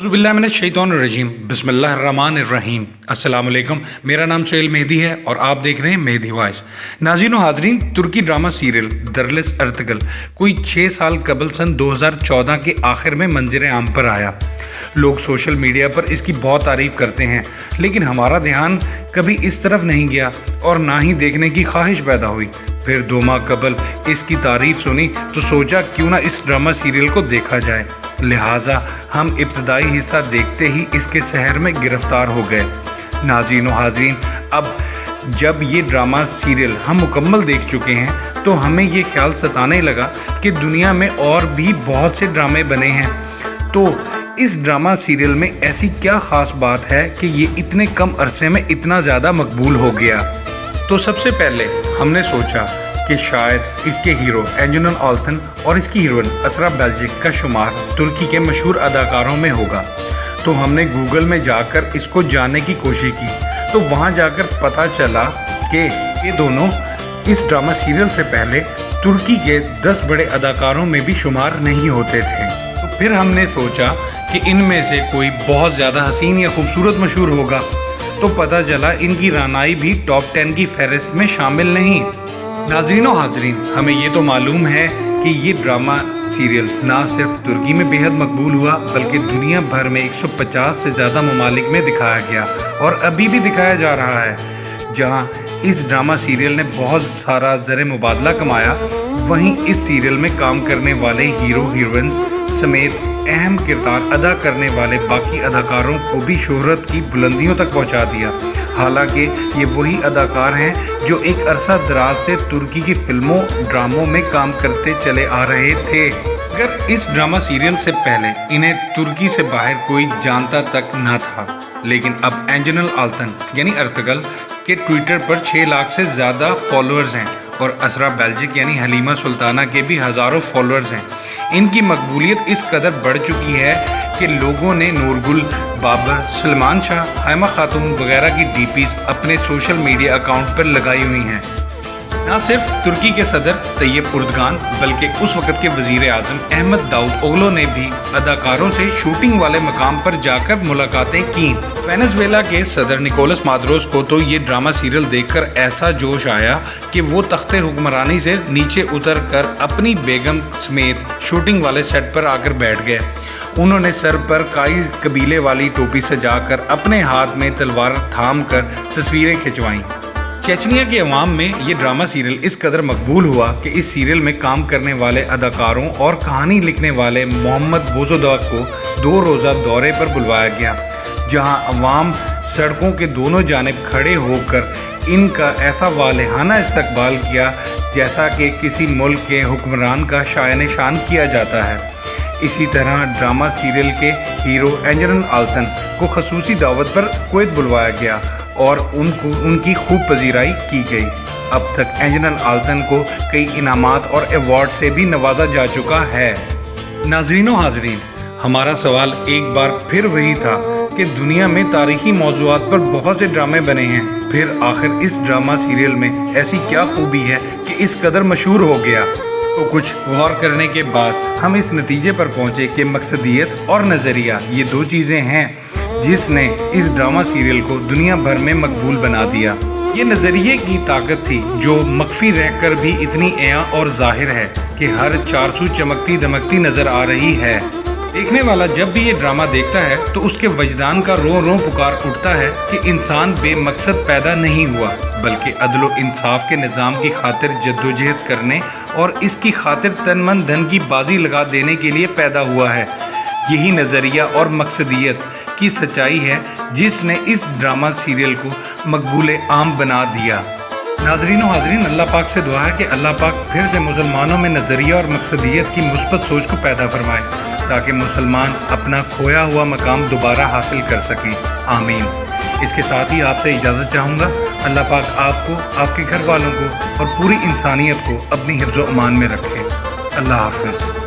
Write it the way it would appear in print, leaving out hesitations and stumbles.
बिस्मिल्लाहिर्रहमानिर्रहीम बिस्मिल्लाहिर्रहमानिर्रहीम अस्सलाम वालेकुम। मेरा नाम सुहेल मेहदी है और आप देख रहे हैं मेहदी वॉइस। नाज़रीन व हाज़रीन, तुर्की ड्रामा सीरियल दरलिस अर्तगल कोई 6 साल कबल सन 2014 के आखिर में मंजर आम पर आया। लोग सोशल मीडिया पर इसकी बहुत तारीफ़ करते हैं, लेकिन हमारा ध्यान कभी इस तरफ नहीं गया और ना ही देखने की ख्वाहिश पैदा हुई। फिर 2 माह कबल इसकी तारीफ़ सुनी तो सोचा क्यों ना इस ड्रामा सीरियल को देखा जाए। लिहाजा हम इब्तदाई हिस्सा देखते ही इसके सहर में गिरफ्तार हो गए। नाज़रीन व हाज़रीन, अब जब ये ड्रामा सीरियल हम मुकम्मल देख चुके हैं तो हमें ये ख्याल सताने लगा कि दुनिया में और भी बहुत से ड्रामे बने हैं, तो इस ड्रामा सीरियल में ऐसी क्या ख़ास बात है कि ये इतने कम अरसे में इतना ज़्यादा मकबूल हो गया। तो सबसे पहले हमने सोचा कि शायद इसके हीरो एंजनन आल्तन और इसकी हीरोइन असरा बेल्जिक का शुमार तुर्की के मशहूर अदाकारों में होगा। तो हमने गूगल में जाकर इसको जानने की कोशिश की, तो वहां जाकर पता चला कि ये दोनों इस ड्रामा सीरियल से पहले तुर्की के 10 बड़े अदाकारों में भी शुमार नहीं होते थे। तो फिर हमने सोचा कि इनमें से कोई बहुत ज़्यादा हसीन या खूबसूरत मशहूर होगा, तो पता चला इनकी रानाई भी टॉप 10 की फहरिस्त में शामिल नहीं। नाज़रीन व हाज़रीन, हमें ये तो मालूम है कि ये ड्रामा सीरियल ना सिर्फ तुर्की में बेहद मकबूल हुआ बल्कि दुनिया भर में 150 से ज़्यादा ममालिक में दिखाया गया और अभी भी दिखाया जा रहा है। जहां इस ड्रामा सीरियल ने बहुत सारा ज़र मुबादला कमाया, वहीं इस सीरियल में काम करने वाले हीरो हीरोइंस समेत अहम किरदार अदा करने वाले बाकी अदाकारों को भी शोहरत की बुलंदियों तक पहुंचा दिया। हालांकि ये वही अदाकार हैं जो एक अरसा दराज से तुर्की की फिल्मों ड्रामों में काम करते चले आ रहे थे। अगर इस ड्रामा सीरियल से पहले इन्हें तुर्की से बाहर कोई जानता तक न था, लेकिन अब एंजनन आल्तन यानी अर्तगल के ट्विटर पर 6 लाख से ज़्यादा फॉलोअर्स हैं और असरा बेल्जिक यानी हलीमा सुल्ताना के भी हज़ारों फॉलोअर्स हैं। इनकी मकबूलियत इस कदर बढ़ चुकी है कि लोगों ने नूरगुल, बाबर, सलमान शाह, हैमा खातून वगैरह की डीपीज अपने सोशल मीडिया अकाउंट पर लगाई हुई हैं। न सिर्फ तुर्की के सदर तैयब उर्दगान बल्कि उस वक़्त के वज़ीर आज़म अहमद दाऊद ओगलो ने भी अदाकारों से शूटिंग वाले मकाम पर जाकर मुलाकातें की। वेनेजुएला के सदर निकोलस मादुरोस को तो ये ड्रामा सीरियल देखकर ऐसा जोश आया कि वो तख्ते हुक्मरानी से नीचे उतर कर अपनी बेगम समेत शूटिंग वाले सेट पर आकर बैठ गए। उन्होंने सर पर काई कबीले वाली टोपी सजाकर अपने हाथ में तलवार थाम कर तस्वीरें खिंचवाईं। चेचनिया के अवाम में ये ड्रामा सीरियल इस कदर मकबूल हुआ कि इस सीरियल में काम करने वाले अदाकारों और कहानी लिखने वाले मोहम्मद बोजोदाग को 2 रोज़ा दौरे पर बुलवाया गया, जहां अवाम सड़कों के दोनों जानिब खड़े होकर इनका ऐसा वालिहाना इस्तकबाल किया जैसा कि किसी मुल्क के हुक्मरान का शान शान किया जाता है। इसी तरह ड्रामा सीरियल के हीरो एंजनन आल्तन को खसूसी दावत पर कुवैत बुलवाया गया और उनकी खूब पजीराई की गई। अब तक एंजनन आल्तन को कई इनामात और अवार्ड से भी नवाजा जा चुका है। नाज़रीन व हाज़रीन, हमारा सवाल एक बार फिर वही था कि दुनिया में तारीखी मौज़ूआत पर बहुत से ड्रामे बने हैं, फिर आखिर इस ड्रामा सीरियल में ऐसी क्या खूबी है कि इस कदर मशहूर हो गया। तो कुछ गौर करने के बाद हम इस नतीजे पर पहुंचे कि मकसदियत और नज़रिया ये 2 चीज़ें हैं जिसने इस ड्रामा सीरियल को दुनिया भर में मकबूल बना दिया। ये नज़रिए की ताकत थी जो मख्फी रहकर भी इतनी अया और जाहिर है कि हर 400 चमकती दमकती नज़र आ रही है। देखने वाला जब भी ये ड्रामा देखता है तो उसके वजदान का रो रो पुकार उठता है कि इंसान बेमकसद पैदा नहीं हुआ बल्कि अदल व इंसाफ के निज़ाम की खातिर जद्दोजहद करने और इसकी खातिर तन मन धन की बाजी लगा देने के लिए पैदा हुआ है। यही नज़रिया और मकसदियत की सच्चाई है जिसने इस ड्रामा सीरियल को मकबूल आम बना दिया। नाज़रीन व हाज़रीन, अल्लाह पाक से दुआ है कि अल्लाह पाक फिर से मुसलमानों में नज़रिया और मकसदियत की मुस्बत सोच को पैदा फरमाए ताकि मुसलमान अपना खोया हुआ मकाम दोबारा हासिल कर सकें। आमीन। इसके साथ ही आपसे इजाज़त चाहूँगा। अल्लाह पाक आपको, आपके घर वालों को और पूरी इंसानियत को अपनी हिफ्ज़-ओ-अमान में रखे। अल्लाह हाफ़िज़।